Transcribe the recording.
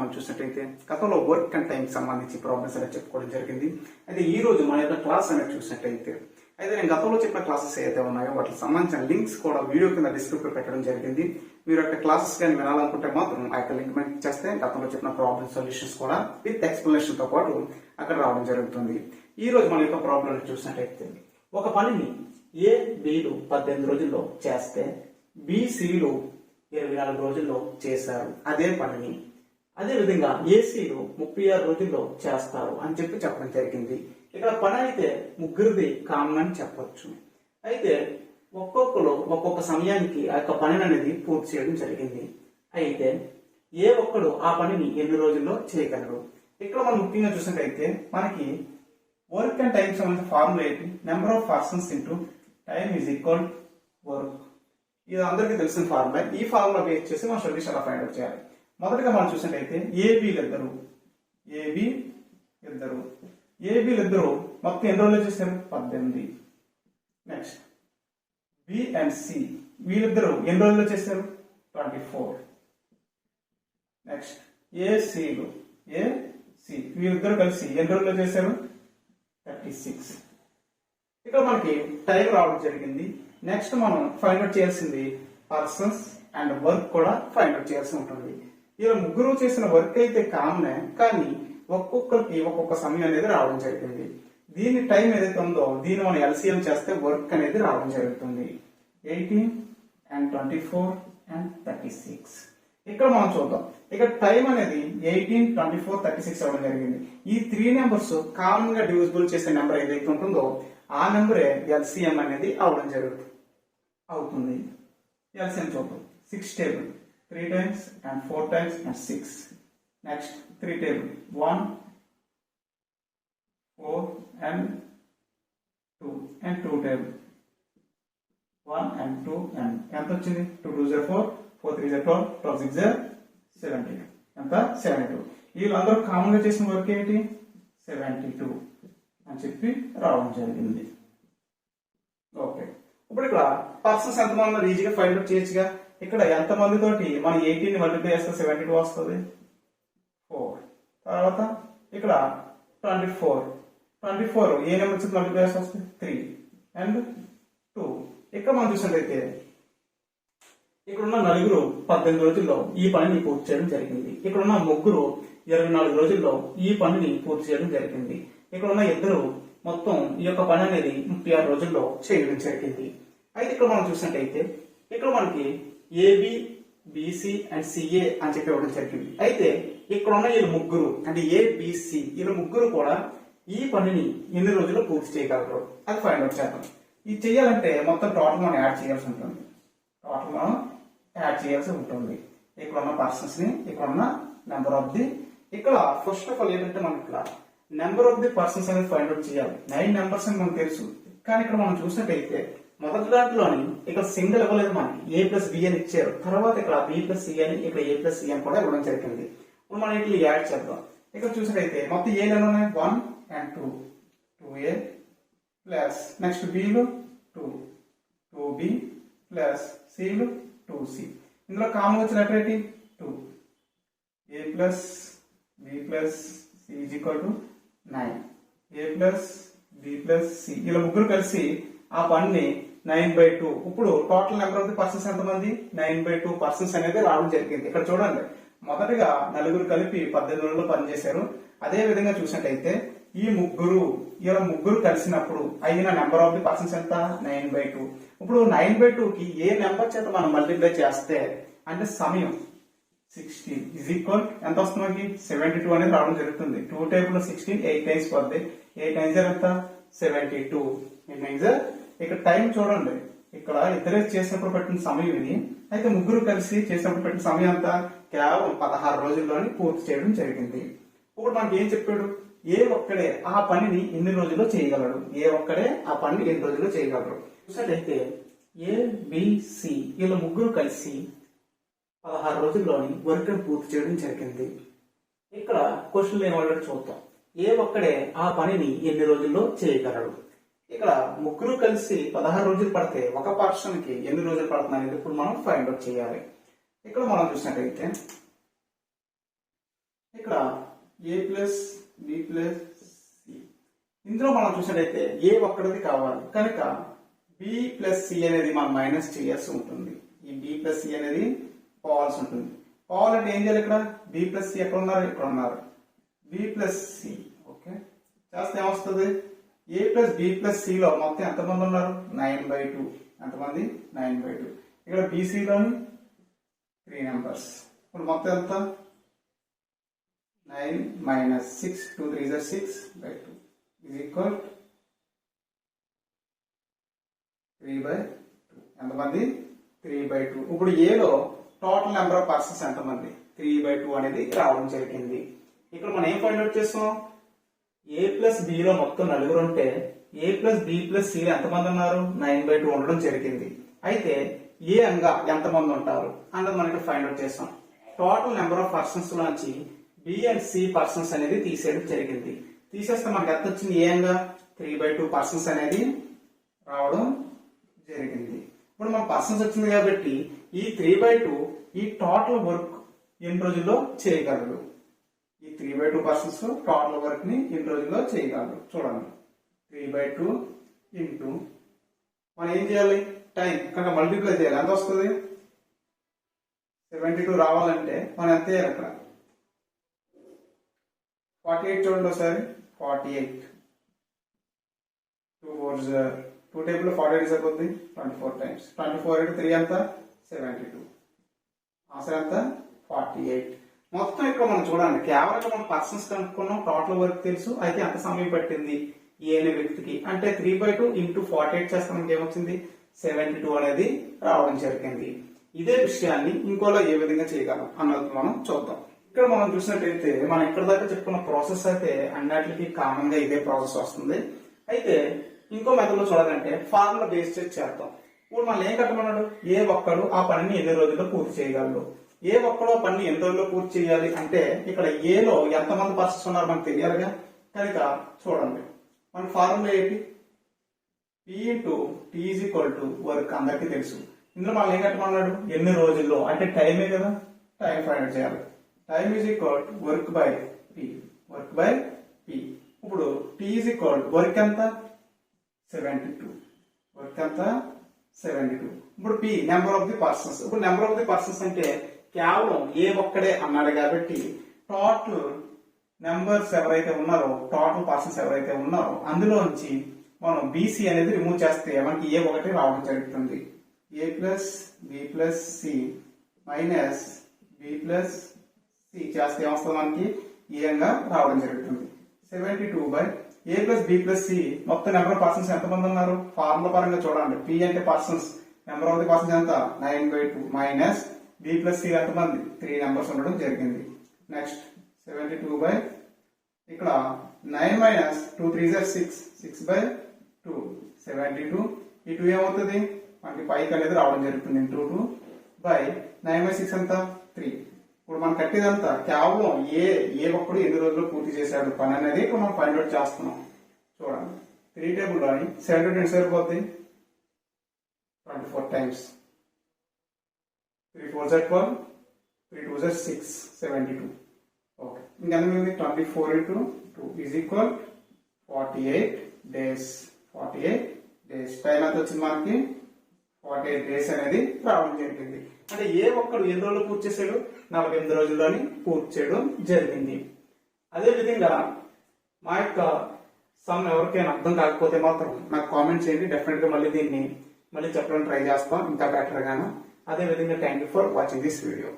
మనం చూసినట్లయితే గతంలో వర్క్ అండ్ టైం సంబంధించి ప్రాబ్లమ్స్ అనేది చెప్పుకోవడం జరిగింది. అయితే ఈ రోజు మన యొక్క క్లాస్ అనేది చూసినట్లయితే అయితే నేను గతంలో చెప్పిన క్లాసెస్ ఏదైతే ఉన్నాయో వాటికి సంబంధించిన లింక్స్ కూడా వీడియో కింద డిస్క్రిప్షన్ పెట్టడం జరిగింది. మీరు యొక్క క్లాసెస్ కానీ వినాలనుకుంటే మాత్రం ఆ యొక్క లింక్ మెంట్ చేస్తే గతంలో చెప్పిన ప్రాబ్లమ్ సొల్యూషన్స్ కూడా విత్ ఎక్స్ప్లెనేషన్ తో పాటు అక్కడ రావడం జరుగుతుంది. ఈ రోజు మన యొక్క ప్రాబ్లం చూసినట్లయితే ఒక పనిని ఏ బిలు 18 రోజుల్లో చేస్తే బి సిలు 24 రోజుల్లో చేశారు. అదే పనిని అదే విధంగా ఏసీలు 36 రోజుల్లో చేస్తారు అని చెప్పడం జరిగింది. ఇక్కడ పని అయితే ముగ్గురిది కామన్ అని చెప్పొచ్చు. అయితే ఒక్కొక్కరు ఒక్కొక్క సమయానికి ఆ యొక్క పని అనేది పూర్తి చేయడం జరిగింది. అయితే ఏ ఒక్కడు ఆ పనిని ఎన్ని రోజుల్లో చేయగలరు. ఇక్కడ మనం ముఖ్యంగా చూసినట్లయితే మనకి వర్క్ అండ్ టైం సంబంధించిన ఫార్ములా ఏంటి? Number of persons into time is equal work. ఇది అందరికీ తెలిసిన ఫార్ములా. ఈ ఫార్ములా బేస్ చేసి మనం సొల్యూషన్ ఎలా ఫైండ్ అవుట్ చేయాలి. మొదటగా మనం చూసినట్లయితే ఏబీలు ఇద్దరు మొత్తం ఎన్ని రోజులు చేశారు? 18. నెక్స్ట్ బి అండ్ సి వీళ్ళిద్దరు ఎన్ని రోజుల్లో చేశారు? 24. నెక్స్ట్ ఏసి వీళ్ళిద్దరు కలిసి ఎన్ని రోజుల్లో చేశారు? 36. ఇక్కడ మనకి టైం రావడం జరిగింది. నెక్స్ట్ మనం ఫైండ్ అవుట్ చేయాల్సింది పర్సన్స్ అండ్ వర్క్ కూడా ఫైండ్ అవుట్ చేయాల్సి ఉంటుంది. ఇలా ముగ్గురు చేసిన వర్క్ అయితే కామనే, కానీ ఒక్కొక్కరికి ఒక్కొక్క సమయం అనేది రావడం జరిగింది. దీని టైం ఏదైతే ఉందో దీన్ని మనం ఎల్సిఎం చేస్తే వర్క్ అనేది రావడం జరుగుతుంది. 18 and 24 and 36. ఇక్కడ మనం చూద్దాం. ఇక్కడ టైం అనేది 18, 24, 36 అవ్వడం జరిగింది. ఈ 3 నెంబర్స్ కామన్ గా డివిజిబుల్ చేసే నెంబర్ ఏదైతే ఉంటుందో ఆ నెంబరే ఎల్సిఎం అనేది అవడం అవుతుంది. ఎల్సిఎం చూద్దాం. 6 table 3 times and 4 times and 6. Next 3 table 1, 4 and 2 and 2 table 1 and 2 and ఎంత వచ్చింది? 2 2s are 4, 4 3s are 12, 12 6s are 17. ఎంత? 72. వీళ్ళందరూ కామన్ గా చేసిన వర్క్ ఏంటి? 72 అని చెప్పి రావడం జరిగింది. ఓకే, ఇప్పుడు ఇక్కడ పర్సన్స్ ఎంతమంది ఉన్నారు ఈజీగా ఫైండ్ అవుట్ చేయొచ్చుగా. ఇక్కడ ఎంత మంది తోటి మనం 18 మల్టిప్లై చేస్తే 72 వస్తుంది. 4 తర్వాత ఇక్కడ 24 ఏ నెంబర్ వచ్చి మల్టిప్లై చేస్తే వస్తుంది? 3 అండ్ 2. ఇక్కడ మనం చూసినట్లయితే ఇక్కడ ఉన్న నలుగురు 18 రోజుల్లో ఈ పనిని పూర్తి చేయడం జరిగింది. ఇక్కడ ఉన్న ముగ్గురు 24 రోజుల్లో ఈ పనిని పూర్తి చేయడం జరిగింది. ఇక్కడ ఉన్న ఇద్దరు మొత్తం ఈ యొక్క పని అనేది 36 రోజుల్లో చేయడం జరిగింది. అయితే ఇక్కడ మనం చూసినట్లయితే ఇక్కడ మనకి ఏబి బిసి అండ్ సిఏ అని చెప్పి ఇవ్వడం జరిగింది. అయితే ఇక్కడ ఉన్న వీళ్ళు ముగ్గురు అంటే ఏబిసి వీళ్ళ ముగ్గురు కూడా ఈ పనిని ఎన్ని రోజుల్లో పూర్తి చేయగలరు అది ఫైండ్ అవుట్ చేద్దాం. ఇది చేయాలంటే మొత్తం టోటల్ మనం యాడ్ చేయాల్సి ఉంటుంది. ఇక్కడ ఉన్న పర్సన్స్ ని, ఇక్కడ ఉన్న నెంబర్ ఆఫ్ ది, ఇక్కడ ఫస్ట్ ఆఫ్ ఆల్ ఏంటంటే మనకి ఇక్కడ నెంబర్ ఆఫ్ ది పర్సన్స్ అనేది ఫైండ్ అవుట్ చేయాలి. 9 నెంబర్స్ అని మనకు తెలుసు. కానీ ఇక్కడ మనం చూసినట్టయితే మొదటి దాంట్లోని ఇక్కడ సింగిల్ ఇవ్వలేదు, మనకి ఏ ప్లస్ బి అని ఇచ్చారు. తర్వాత ఇక్కడ బి ప్లస్ సి అని, ఇక్కడ ఏ ప్లస్ సి అని కూడా ఇవ్వడం జరిగింది. ఇప్పుడు మనం ఇట్లా యాడ్ చేద్దాం. ఇక్కడ చూసినట్టయితే మొత్తం ఏ నెల ఉన్నాయి? 1 and 2, 2a ప్లస్ నెక్స్ట్ బిలు 2, 2b ప్లస్ సిలు 2c. ఇందులో కామన్ వచ్చిన లెటర్ ఏంటి? 2. a plus b plus C is equal to 9. a plus b plus C ఇలా ముగ్గురు కలిసి ఆ పనిని 9/2. ఇప్పుడు total number of the persons ఎంతమంది? 9/2 పర్సన్స్ అనేది రావడం జరిగింది. ఇక్కడ చూడండి, మొదటగా నలుగురు కలిపి 18 రోజుల్లో పనిచేశారు. అదే విధంగా చూసినట్టయితే ఈ ముగ్గురు కలిసినప్పుడు అయిన నెంబర్ ఆఫ్ ది పర్సన్స్ ఎంత? 9/2. ఇప్పుడు 9/2 కి ఏ నెంబర్ చేత మనం మల్టిప్లై చేస్తే అంటే సమయం 16 ఈజ్ ఈక్వల్ ఎంత వస్తుంది మనకి? 72 అనేది రావడం జరుగుతుంది. 2 టేబుల్ 16 8 టైమ్స్ పడుతుంది. 8 9s ఎంత? 72. ఇక్కడ టైం చూడండి, ఇక్కడ ఇద్దరే చేసినప్పుడు పెట్టిన సమయం ఇది. అయితే ముగ్గురు కలిసి చేసినప్పుడు పెట్టిన సమయం అంతా కేవలం 16 రోజుల్లోని పూర్తి చేయడం జరిగింది. ఇప్పుడు మనకి ఏం చెప్పాడు? ఏ ఒక్కడే ఆ పనిని ఎన్ని రోజుల్లో చేయగలడు? చూసినట్లయితే ఏబిసి వీళ్ళ ముగ్గురు కలిసి 16 రోజుల్లోని వర్క్ పూర్తి చేయడం జరిగింది. ఇక్కడ క్వశ్చన్ ఏమన్నాడు చూద్దాం. ఏ ఒక్కడే ఆ పనిని ఎన్ని రోజుల్లో చేయగలడు? ఇక్కడ ముగ్గురు కలిసి 16 రోజులు పడితే ఒక పర్సన్ కి ఎన్ని రోజులు పడుతుంది ఇప్పుడు మనం ఫైండ్ అవుట్ చేయాలి. ఇక్కడ మనం చూసినట్లయితే ఇక్కడ ఏ ప్లస్ బి ప్లస్ సి. ఇందులో మనం చూసినట్టయితే ఏ ఒక్కడిది కావాలి కనుక బి ప్లస్ సి అనేది మనం మైనస్ చేయాల్సి ఉంటుంది. ఈ బి ప్లస్ సి అనేది పోవాల్సి ఉంటుంది. పోవాలంటే ఏం చేయాలి? ఇక్కడ బి ప్లస్ సి ఎక్కడ ఉన్నారు? ఇక్కడ ఉన్నారు. బి ప్లస్ సి ఓకే చేస్తే ఏమొస్తుంది? ఏ ప్లస్ బి ప్లస్ సి లో మొత్తం ఎంతమంది ఉన్నారు? 9/2. ఎంతమంది? 9/2. ఇక్కడ బీసీలోని 3 నెంబర్స్. ఇప్పుడు మొత్తం ఎంత? 9 minus 6 2 3 is 6/2 is equal 3/2. ఎంతమంది? 3/2. ఇప్పుడు ఏలో టోటల్ నెంబర్ ఆఫ్ పర్సన్స్ ఎంతమంది? 3/2 అనేది రావడం జరిగింది. ఇక్కడ మనం ఏం ఫైండ్ అవుట్ చేస్తాం? ఏ ప్లస్ బిలో మొత్తం నలుగురు ఉంటే ఏ ప్లస్ బి ప్లస్ సి ఎంతమంది ఉన్నారు? 9/2 ఉండడం జరిగింది. అయితే ఏ అంగా ఎంతమంది ఉంటారు అన్నది మనకి ఫైండ్ అవుట్ చేస్తాం. టోటల్ నెంబర్ ఆఫ్ పర్సన్స్ లోంచి బి అండ్ సి పర్సన్స్ అనేది తీసేయడం జరిగింది. తీసేస్తే మనకి ఎంత వచ్చింది? ఏ అంగా 3/2 పర్సన్స్ అనేది రావడం జరిగింది. ఇప్పుడు మన పర్సన్స్ వచ్చింది కాబట్టి ఈ 3/2 ఈ టోటల్ వర్క్ ఎన్ని రోజుల్లో చేయగలరు? ఈ 3/2 పర్సన్స్ టోటల్ వర్క్ ని ఎన్ని రోజుల్లో చేయగలరు? చూడండి. 3/2 ఇంటూ మనం ఏం చేయాలి? టైం కనుక మల్టిప్లై చేయాలి. ఎంత వస్తుంది? 72 రావాలంటే మనం ఎంత చేయాలి? అక్కడ 48 చూడండి ఒకసారి. 48 2 4 2 టేబుల్ 48 సరిపోతుంది. 24 టైమ్స్ 24 into 3 ఎంత? 72. ఆన్సర్ ఎంత? 48. మొత్తం ఇక్కడ మనం చూడండి కేవలం మనం పర్సన్స్ కనుక్కున్నాం. టోటల్ వర్క్ తెలుసు. అయితే ఎంత సమయం పట్టింది ఏ అనే వ్యక్తికి అంటే 3/2 into 48 చేస్తే మనకి ఏమొచ్చింది? 72 అనేది రావడం జరిగింది. ఇదే విషయాన్ని ఇంకోలా ఏ విధంగా చేయగలం అన్నది మనం చూద్దాం. ఇక్కడ మనం చూసినట్టయితే మనం ఇక్కడ దాకా చెప్పుకున్న ప్రాసెస్ అయితే అన్నిటికీ కామన్ గా ఇదే ప్రాసెస్ వస్తుంది. అయితే ఇంకో మెథడ్ లో చూడాలంటే ఫార్ములా బేస్ చేద్దాం. ఇప్పుడు మనం ఏం కట్టమన్నాడు? ఏ ఒక్కడు ఆ పనిని ఎన్ని రోజుల్లో పూర్తి చేయగలరు? ఏ ఒక్కడో పని ఎన్ని రోజుల్లో పూర్తి చేయాలి అంటే ఇక్కడ ఏలో ఎంతమంది పర్సన్స్ ఉన్నారు మనకు తెలియాలిగా. కనుక చూడండి మన ఫార్ములా ఏంటి? P into T is equal to work అందరికీ తెలుసు. ఇందులో మనం ఏం కట్టమన్నాడు? ఎన్ని రోజుల్లో అంటే టైమే కదా. టైం ఫైండ్ చేయాలి. Time is equal to work by P. Work by P. ఇప్పుడు T ఈజ్ ఈక్వల్ వర్క్ ఎంత? 72. వర్క్ ఎంత? 72. ఇప్పుడు P number of the persons. ఇప్పుడు నెంబర్ ఆఫ్ ది పర్సన్స్ అంటే కేవలం ఏ ఒక్కడే అన్నాడు కాబట్టి టోటల్ నెంబర్స్ ఎవరైతే ఉన్నారో టోటల్ పర్సన్స్ ఎవరైతే ఉన్నారో అందులోంచి మనం బీసీ అనేది రిమూవ్ చేస్తే మనకి ఏ ఒకటి రావడం జరుగుతుంది. A plus B plus C minus B plus C చేస్తే ఏమొస్తుంది? మనకి ఏగా రావడం జరుగుతుంది. 72 by A plus B plus C మొత్తం నెంబర్ ఆఫ్ పర్సన్స్ ఎంతమంది ఉన్నారు? ఫార్ములా పరంగా చూడండి. పి అంటే persons. Number of the persons ఎంత? 9/2 మైనస్ బి ప్లస్ సి ఎంతమంది? 3 నెంబర్స్ ఉండడం జరిగింది. నెక్స్ట్ 72 బై ఇక్కడ 9 మైనస్ 2 3 6 6/2 72. ఈ 2 ఏమవుతుంది? మనకి పైకి అనేది రావడం జరుగుతుంది. 2 బై 9/6 ఎంత? 3. ఇప్పుడు మనం కట్టేదంతా కేవలం ఏ ఒక్కడు ఎన్ని రోజుల్లో పూర్తి చేశాడు పని అనేది ఇప్పుడు మనం ఫైండ్ అవుట్ చేస్తున్నాం. చూడండి 3 టేబుల్ లోని 72 సరిపోద్ది. 24 టైమ్స్ 3 4 12 3 2 6 72. ఓకే ఇంకా 24 into 2 is equal 48 days. 48 days. Time ఎంత వచ్చింది మనకి? 48 days అనేది రావడం జరిగింది. అంటే ఏ ఒక్కడు ఎన్ని రోజులు పూర్తి చేశాడు? 48 రోజుల్లోని పూర్తి చేయడం జరిగింది. అదే విధంగా మా యొక్క సమ్ ఎవరికైనా అర్థం కాకపోతే మాత్రం నాకు కామెంట్ చేయండి. డెఫినెట్ గా మళ్ళీ దీన్ని చెప్పడానికి ట్రై చేస్తాం ఇంకా బెటర్ గాను. అదే విధంగా thank you for watching this video.